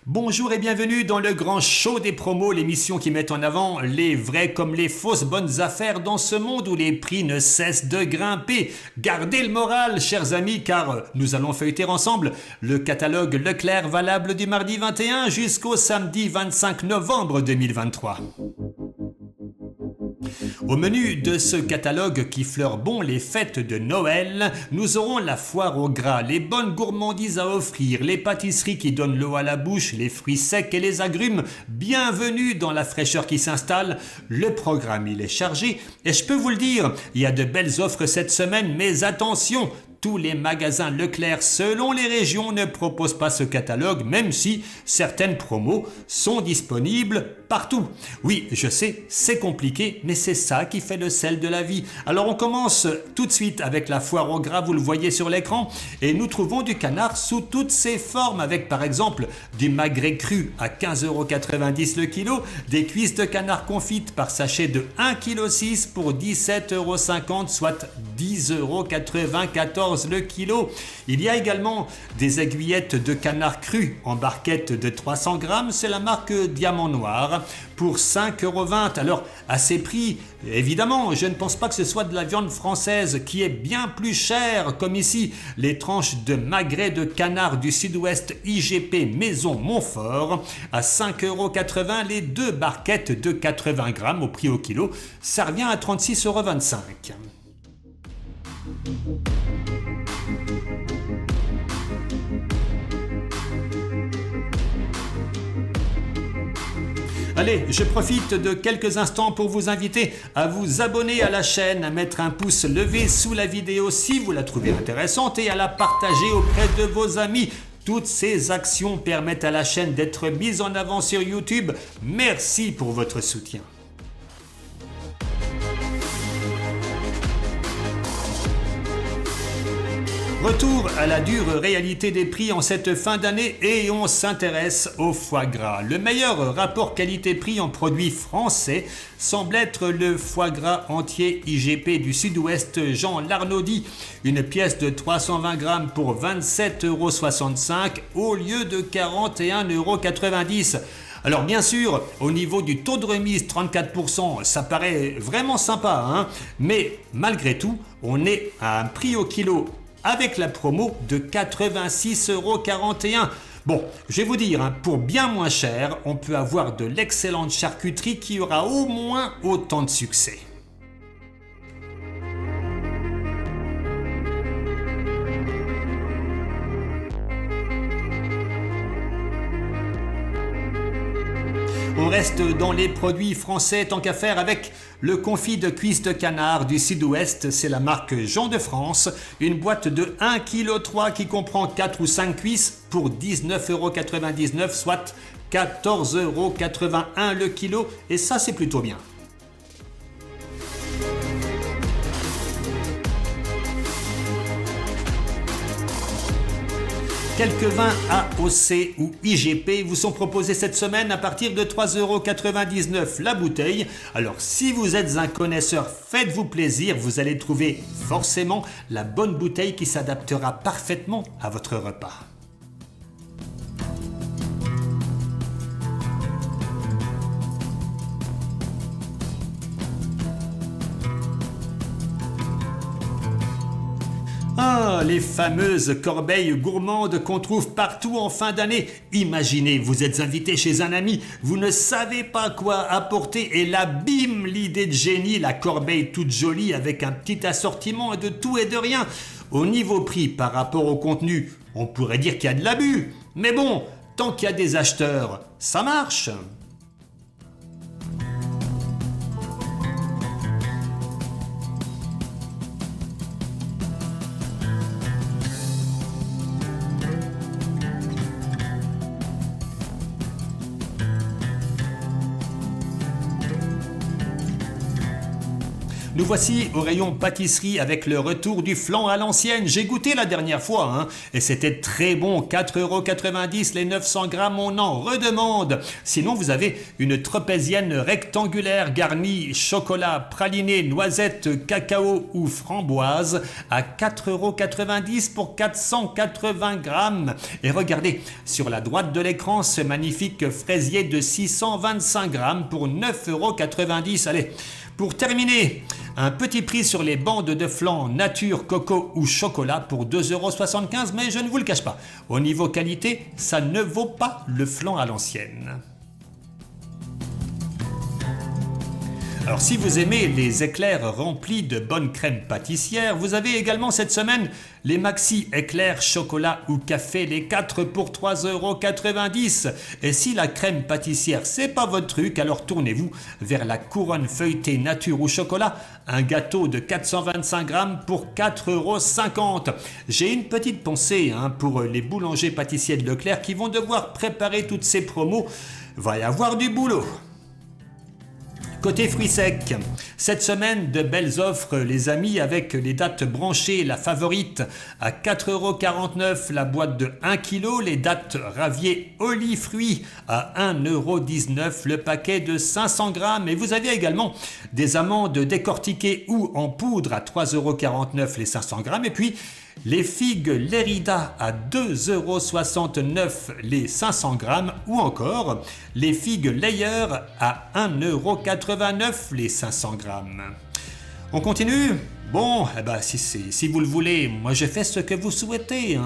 Bonjour et bienvenue dans le grand show des promos, l'émission qui met en avant les vraies comme les fausses bonnes affaires dans ce monde où les prix ne cessent de grimper. Gardez le moral, chers amis, car nous allons feuilleter ensemble le catalogue Leclerc valable du mardi 21 jusqu'au samedi 25 novembre 2023. Au menu de ce catalogue qui fleure bon les fêtes de Noël, nous aurons la foire au gras, les bonnes gourmandises à offrir, les pâtisseries qui donnent l'eau à la bouche, les fruits secs et les agrumes. Bienvenue dans la fraîcheur qui s'installe. Le programme il est chargé et je peux vous le dire, il y a de belles offres cette semaine, mais attention, tous les magasins Leclerc selon les régions ne proposent pas ce catalogue, même si certaines promos sont disponibles partout. Oui, je sais, c'est compliqué, mais c'est ça qui fait le sel de la vie. Alors on commence tout de suite avec la foire au gras, vous le voyez sur l'écran, et nous trouvons du canard sous toutes ses formes, avec par exemple du magret cru à 15,90€ le kilo, des cuisses de canard confites par sachet de 1,6 kg pour 17,50€, soit 10,94€ le kilo. Il y a également des aiguillettes de canard cru en barquette de 300 grammes, c'est la marque Diamant Noir, pour 5,20€. Alors à ces prix, évidemment, je ne pense pas que ce soit de la viande française qui est bien plus chère, comme ici les tranches de magret de canard du sud-ouest IGP Maison Montfort à 5,80€, les deux barquettes de 80 grammes au prix au kilo, ça revient à 36,25€. Allez, je profite de quelques instants pour vous inviter à vous abonner à la chaîne, à mettre un pouce levé sous la vidéo si vous la trouvez intéressante et à la partager auprès de vos amis. Toutes ces actions permettent à la chaîne d'être mise en avant sur YouTube. Merci pour votre soutien. Retour à la dure réalité des prix en cette fin d'année et on s'intéresse au foie gras. Le meilleur rapport qualité-prix en produits français semble être le foie gras entier IGP du sud-ouest Jean Larnaudy. Une pièce de 320 grammes pour 27,65€ au lieu de 41,90€. Alors bien sûr, au niveau du taux de remise 34%, ça paraît vraiment sympa, hein, mais malgré tout, on est à un prix au kilo avec la promo de 86,41€. Bon, je vais vous dire, pour bien moins cher, on peut avoir de l'excellente charcuterie qui aura au moins autant de succès. On reste dans les produits français tant qu'à faire avec le confit de cuisses de canard du sud-ouest, c'est la marque Jean de France, une boîte de 1,3 kg qui comprend 4 ou 5 cuisses pour 19,99€, soit 14,81€ le kilo, et ça c'est plutôt bien. Quelques vins AOC ou IGP vous sont proposés cette semaine à partir de 3,99€ la bouteille. Alors si vous êtes un connaisseur, faites-vous plaisir, vous allez trouver forcément la bonne bouteille qui s'adaptera parfaitement à votre repas. Ah, les fameuses corbeilles gourmandes qu'on trouve partout en fin d'année. Imaginez, vous êtes invité chez un ami, vous ne savez pas quoi apporter et là, bim, l'idée de génie, la corbeille toute jolie avec un petit assortiment de tout et de rien. Au niveau prix par rapport au contenu, on pourrait dire qu'il y a de l'abus. Mais bon, tant qu'il y a des acheteurs, ça marche. Nous voici au rayon pâtisserie avec le retour du flan à l'ancienne. J'ai goûté la dernière fois et c'était très bon. 4,90 € les 900 grammes, on en redemande. Sinon, vous avez une tropézienne rectangulaire garnie chocolat, praliné, noisette, cacao ou framboise à 4,90 € pour 480 grammes. Et regardez, sur la droite de l'écran, ce magnifique fraisier de 625 grammes pour 9,90 €. Allez, pour terminer, un petit prix sur les bandes de flan nature, coco ou chocolat pour 2,75 €, mais je ne vous le cache pas, au niveau qualité, ça ne vaut pas le flan à l'ancienne. Alors si vous aimez les éclairs remplis de bonne crème pâtissière, vous avez également cette semaine les maxi éclairs chocolat ou café, les 4 pour 3,90 €. Et si la crème pâtissière c'est pas votre truc, alors tournez-vous vers la couronne feuilletée nature ou chocolat, un gâteau de 425 grammes pour 4,50 €. J'ai une petite pensée pour les boulangers pâtissiers de Leclerc qui vont devoir préparer toutes ces promos. Va y avoir du boulot. Côté fruits secs, cette semaine de belles offres les amis avec les dattes branchées, la favorite à 4,49 € la boîte de 1 kg, les dattes Ravier Oli fruits à 1,19 € le paquet de 500 grammes et vous avez également des amandes décortiquées ou en poudre à 3,49 € les 500 grammes et puis les figues Lérida à 2,69 € les 500 grammes ou encore les figues Layer à 1,89 € les 500 grammes. On continue ? Bon, si vous le voulez, moi je fais ce que vous souhaitez.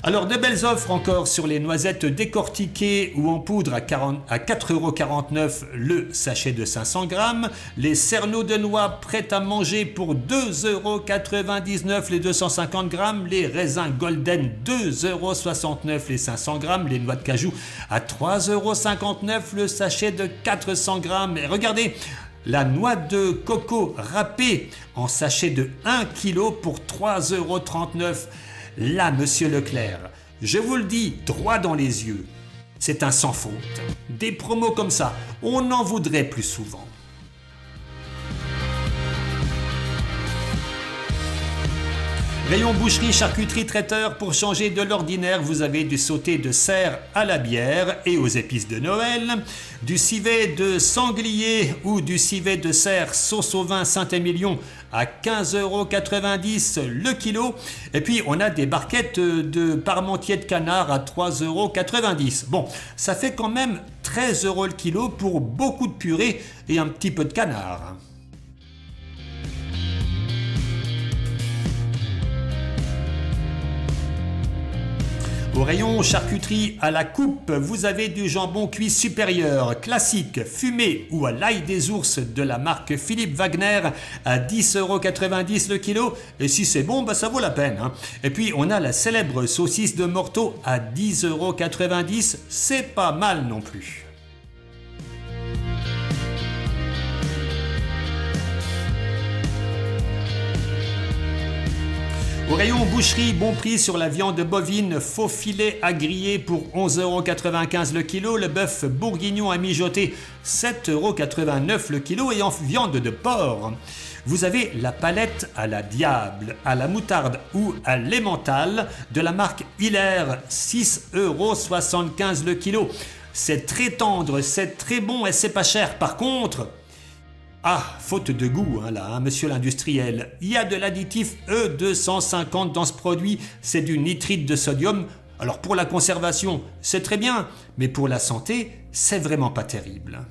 Alors de belles offres encore sur les noisettes décortiquées ou en poudre à 4,49 € le sachet de 500 grammes, les cerneaux de noix prêts à manger pour 2,99 € les 250 grammes, les raisins golden 2,69 € les 500 grammes, les noix de cajou à 3,59 € le sachet de 400 grammes. Et regardez, la noix de coco râpée en sachet de 1 kg pour 3,39 €. Là, monsieur Leclerc, je vous le dis droit dans les yeux, c'est un sans faute. Des promos comme ça, on en voudrait plus souvent. Rayon boucherie, charcuterie, traiteur, pour changer de l'ordinaire, vous avez du sauté de cerf à la bière et aux épices de Noël, du civet de sanglier ou du civet de cerf sauce au vin Saint-Émilion à 15,90 € le kilo. Et puis on a des barquettes de parmentier de canard à 3,90 €. Bon, ça fait quand même 13 € le kilo pour beaucoup de purée et un petit peu de canard. Au rayon charcuterie à la coupe, vous avez du jambon cuit supérieur, classique, fumé ou à l'ail des ours de la marque Philippe Wagner à 10,90 € le kilo. Et si c'est bon, ça vaut la peine. Et puis on a la célèbre saucisse de Morteau à 10,90 €, c'est pas mal non plus. Au rayon boucherie, bon prix sur la viande bovine, faux filet à griller pour 11,95 € le kilo, le bœuf bourguignon à mijoter 7,89 € le kilo et en viande de porc. Vous avez la palette à la diable, à la moutarde ou à l'emmental de la marque Hilaire, 6,75 € le kilo. C'est très tendre, c'est très bon et c'est pas cher. Par contre, faute de goût, monsieur l'industriel. Il y a de l'additif E250 dans ce produit, c'est du nitrite de sodium. Alors pour la conservation, c'est très bien, mais pour la santé, c'est vraiment pas terrible.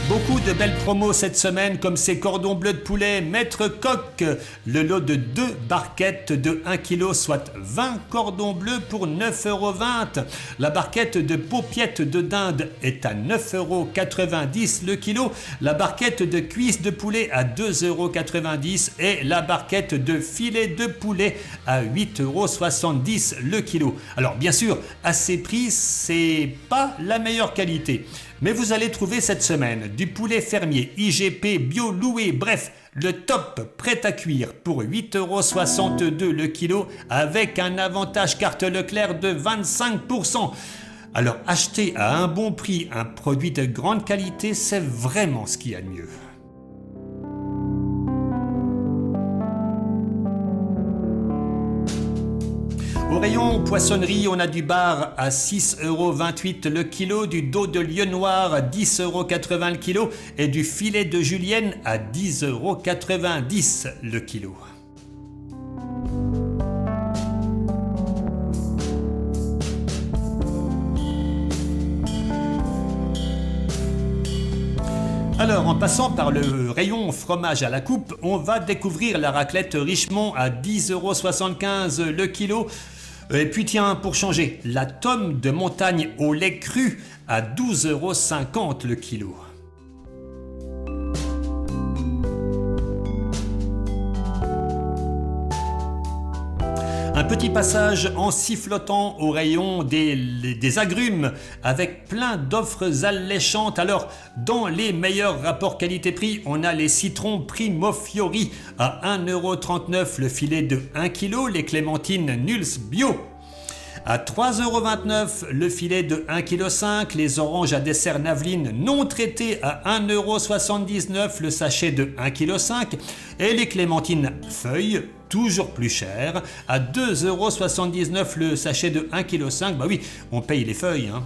Beaucoup de belles promos cette semaine comme ces cordons bleus de poulet Maître Coq, le lot de 2 barquettes de 1 kg, soit 20 cordons bleus pour 9,20 €. La barquette de paupiettes de dinde est à 9,90 € le kilo, la barquette de cuisses de poulet à 2,90 € et la barquette de filet de poulet à 8,70 € le kilo. Alors bien sûr, à ces prix, c'est pas la meilleure qualité. Mais vous allez trouver cette semaine du poulet fermier IGP bio loué, bref, le top prêt à cuire pour 8,62 € le kilo avec un avantage carte Leclerc de 25%. Alors acheter à un bon prix un produit de grande qualité, c'est vraiment ce qu'il y a de mieux. Au rayon poissonnerie, on a du bar à 6,28 € le kilo, du dos de lieu noir à 10,80 € le kilo et du filet de julienne à 10,90 € le kilo. Alors, en passant par le rayon fromage à la coupe, on va découvrir la raclette Richemont à 10,75 € le kilo. Et puis tiens, pour changer, la tome de montagne au lait cru à 12,50 € le kilo. Un petit passage en sifflotant au rayon des agrumes avec plein d'offres alléchantes. Alors, dans les meilleurs rapports qualité-prix, on a les citrons Primo Fiori à 1,39 € le filet de 1 kg, les clémentines Nuls Bio à 3,29 € le filet de 1,5 kg, les oranges à dessert Naveline non traitées à 1,79 € le sachet de 1,5 kg et les clémentines feuilles toujours plus chères à 2,79 € le sachet de 1,5 kg. Bah oui, on paye les feuilles, hein.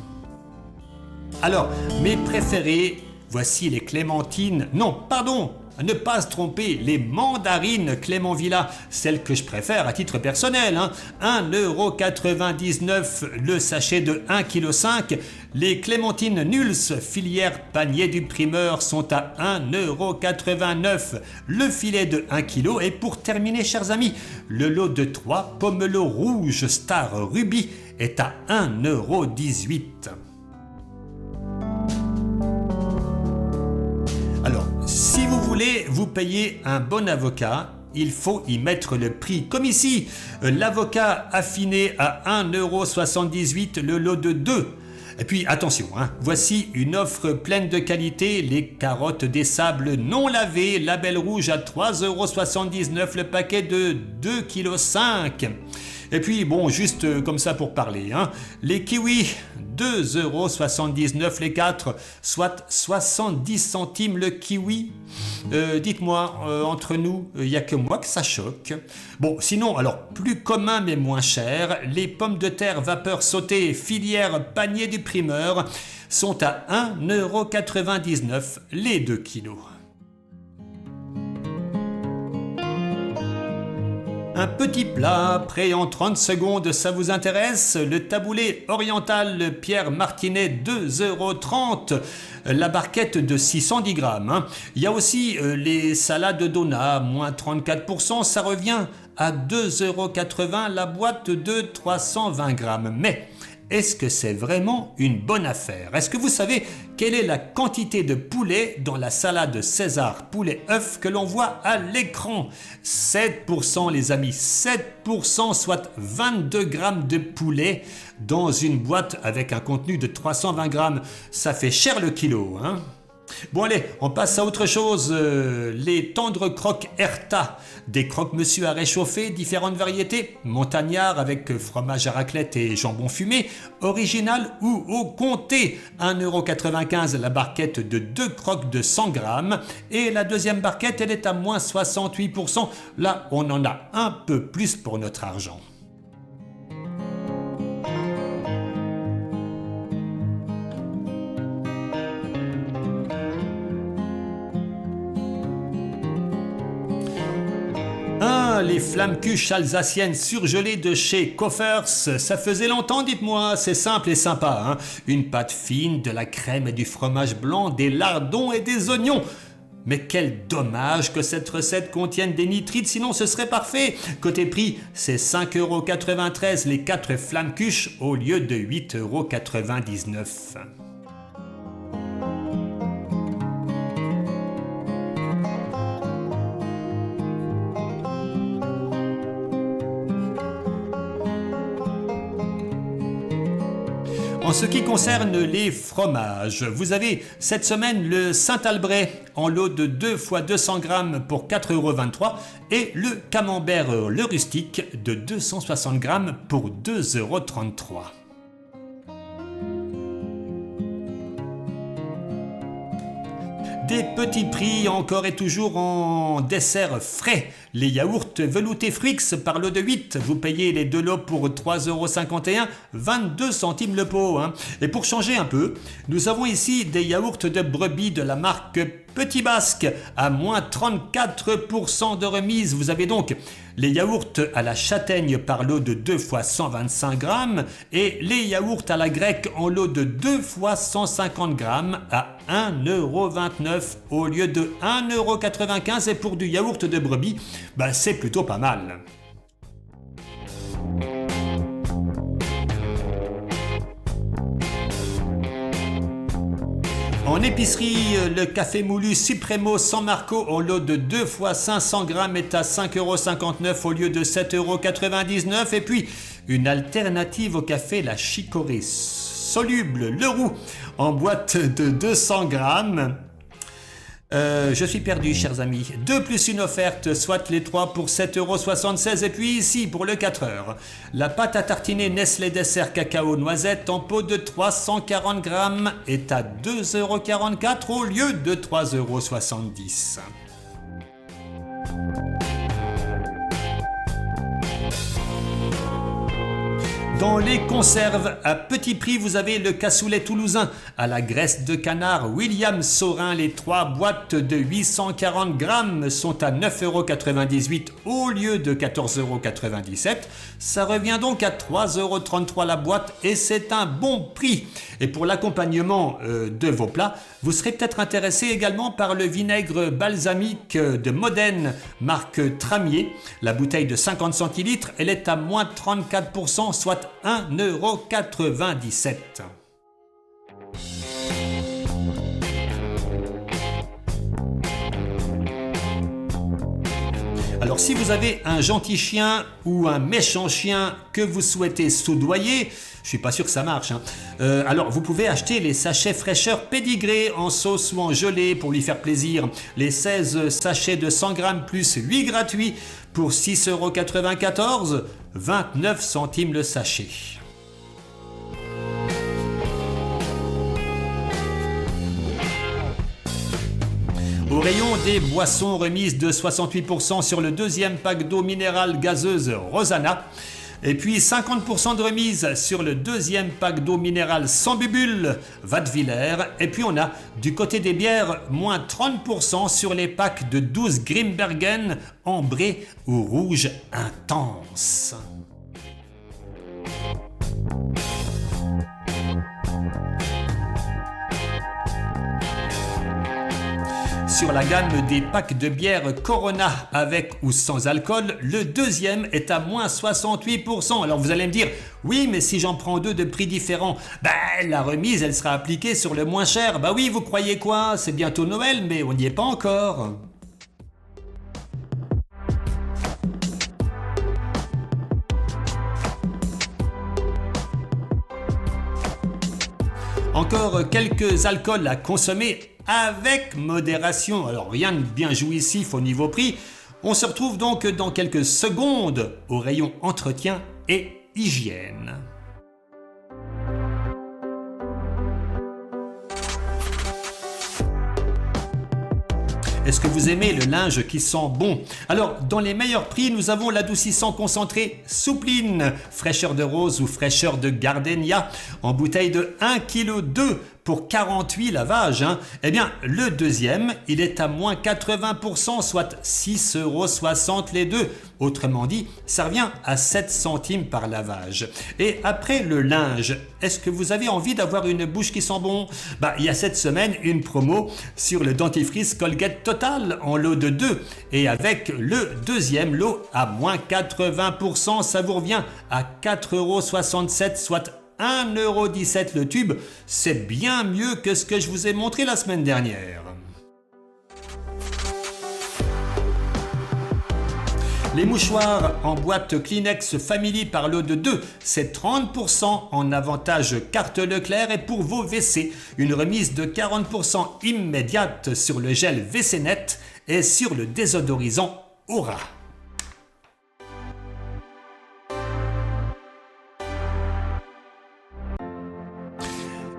Alors, mes préférés, voici les clémentines, non, pardon, à ne pas se tromper, les mandarines Clément Villa, celles que je préfère à titre personnel, hein. 1,99 € le sachet de 1,5 kg. Les clémentines Nuls filière panier du primeur sont à 1,89 € le filet de 1 kg. Et pour terminer, chers amis, le lot de 3 pomelo rouge Star Ruby est à 1,18 €. Alors, si vous voulez vous payer un bon avocat, il faut y mettre le prix. Comme ici, l'avocat affiné à 1,78 € le lot de 2. Et puis attention, hein, voici une offre pleine de qualité, les carottes des sables non lavées, label rouge à 3,79 € le paquet de 2,5 kg. Et puis bon, juste comme ça pour parler, hein, les kiwis, 2,79 € les 4, soit 70 centimes le kiwi. Dites-moi, entre nous, il n'y a que moi que ça choque. Bon, sinon, alors, plus commun mais moins cher, les pommes de terre vapeur sautées filière panier du primeur sont à 1,99 € les 2 kilos. Un petit plat prêt en 30 secondes, ça vous intéresse? Le taboulé oriental Pierre Martinet, 2,30 €, la barquette de 610 grammes. Hein. Il y a aussi les salades Donna, moins 34%, ça revient à 2,80 € la boîte de 320 grammes. Mais est-ce que c'est vraiment une bonne affaire? Est-ce que vous savez quelle est la quantité de poulet dans la salade César poulet œuf que l'on voit à l'écran? 7% les amis, 7%, soit 22 grammes de poulet dans une boîte avec un contenu de 320 grammes. Ça fait cher le kilo, hein? Bon allez, on passe à autre chose, les tendres croques Erta, des croque-monsieur à réchauffer, différentes variétés, montagnard avec fromage à raclette et jambon fumé, original ou au comté, 1,95 € la barquette de 2 croques de 100 grammes et la deuxième barquette elle est à moins 68%, là on en a un peu plus pour notre argent. Les flammes-cuches alsaciennes surgelées de chez Koffers, ça faisait longtemps, dites-moi, c'est simple et sympa, hein. Une pâte fine, de la crème et du fromage blanc, des lardons et des oignons. Mais quel dommage que cette recette contienne des nitrites, sinon ce serait parfait. Côté prix, c'est 5,93 € les 4 flammes-cuches au lieu de 8,99 €. En ce qui concerne les fromages, vous avez cette semaine le Saint-Albret en lot de 2 x 200 grammes pour 4,23 € et le Camembert le rustique de 260 grammes pour 2,33 €. Des petits prix encore et toujours en dessert frais. Les yaourts veloutés Frix par lot de 8, vous payez les 2 lots pour 3,51 €, 22 centimes le pot. Et pour changer un peu, nous avons ici des yaourts de brebis de la marque Petit Basque à moins 34% de remise. Vous avez donc les yaourts à la châtaigne par lot de 2 fois 125 grammes et les yaourts à la grecque en lot de 2 fois 150 grammes à 1,29 € au lieu de 1,95 € et pour du yaourt de brebis, c'est plutôt pas mal. En épicerie, le café moulu Supremo San Marco en lot de 2 fois 500 grammes est à 5,59 € au lieu de 7,99 € et puis une alternative au café, la Chicorée soluble Leroux en boîte de 200 grammes. Je suis perdu, chers amis. 2 plus une offerte, soit les 3 pour 7,76 € et puis ici pour le 4 heures. La pâte à tartiner Nestlé Dessert Cacao Noisette en pot de 340 grammes est à 2,44 € au lieu de 3,70 €. Dans les conserves à petit prix, vous avez le cassoulet toulousain à la graisse de canard William Saurin. Les 3 boîtes de 840 grammes sont à 9,98 € au lieu de 14,97 €. Ça revient donc à 3,33 € la boîte et c'est un bon prix. Et pour l'accompagnement de vos plats, vous serez peut-être intéressé également par le vinaigre balsamique de Modène, marque Tramier. La bouteille de 50 centilitres, elle est à moins 34%, soit 1,97 €. Alors si vous avez un gentil chien ou un méchant chien que vous souhaitez soudoyer, je suis pas sûr que ça marche, alors vous pouvez acheter les sachets fraîcheur pédigré en sauce ou en gelée pour lui faire plaisir. Les 16 sachets de 100 grammes plus 8 gratuits pour 6,94 €, 29 centimes le sachet. Au rayon des boissons, remise de 68% sur le deuxième pack d'eau minérale gazeuse Rosanna. Et puis 50% de remise sur le deuxième pack d'eau minérale sans bubule Wattwiller. Et puis on a du côté des bières moins 30% sur les packs de 12 Grimbergen ambré ou rouge intense. Sur la gamme des packs de bière Corona avec ou sans alcool, le deuxième est à moins 68%. Alors vous allez me dire, oui mais si j'en prends 2 de prix différents, la remise elle sera appliquée sur le moins cher. Oui, vous croyez quoi? C'est bientôt Noël mais on n'y est pas encore. Encore quelques alcools à consommer avec modération. Alors rien de bien jouissif au niveau prix. On se retrouve donc dans quelques secondes au rayon entretien et hygiène. Est-ce que vous aimez le linge qui sent bon? Alors, dans les meilleurs prix, nous avons l'adoucissant concentré Soupline, fraîcheur de rose ou fraîcheur de gardenia, en bouteille de 1,2 kg pour 48 lavages. Eh bien, le deuxième, il est à moins 80%, soit 6,60 € les deux. Autrement dit, ça revient à 7 centimes par lavage. Et après le linge, est-ce que vous avez envie d'avoir une bouche qui sent bon? Il y a cette semaine une promo sur le dentifrice Colgate Total en lot de 2. Et avec le deuxième lot à moins 80%, ça vous revient à 4,67 €, soit 1,17 € le tube. C'est bien mieux que ce que je vous ai montré la semaine dernière. Les mouchoirs en boîte Kleenex Family par lot de 2, c'est 30% en avantage carte Leclerc et pour vos WC, une remise de 40% immédiate sur le gel WC Net et sur le désodorisant Aura.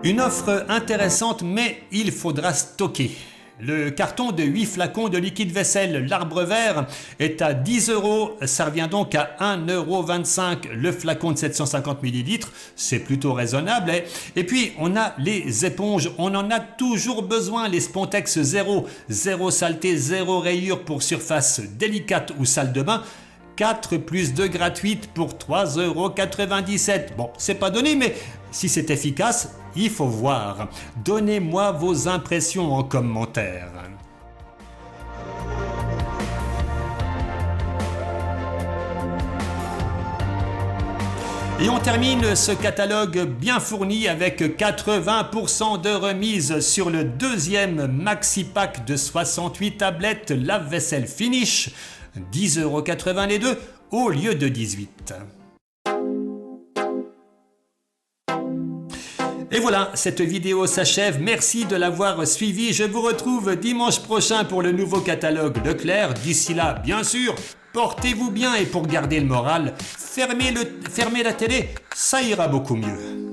Une offre intéressante mais il faudra stocker. Le carton de 8 flacons de liquide vaisselle L'Arbre Vert est à 10 €, ça revient donc à 1,25 € le flacon de 750 ml, c'est plutôt raisonnable. Et puis on a les éponges, on en a toujours besoin, les Spontex 0, zéro saleté, zéro rayure pour surface délicate ou salle de bain. 4 plus 2 gratuites pour 3,97 €. Bon, c'est pas donné, mais si c'est efficace, il faut voir. Donnez-moi vos impressions en commentaire. Et on termine ce catalogue bien fourni avec 80% de remise sur le deuxième maxi pack de 68 tablettes lave-vaisselle Finish. 10,80 € les deux au lieu de 18 €. Et voilà, cette vidéo s'achève. Merci de l'avoir suivi. Je vous retrouve dimanche prochain pour le nouveau catalogue Leclerc. D'ici là, bien sûr, portez-vous bien et pour garder le moral, fermez la télé, ça ira beaucoup mieux.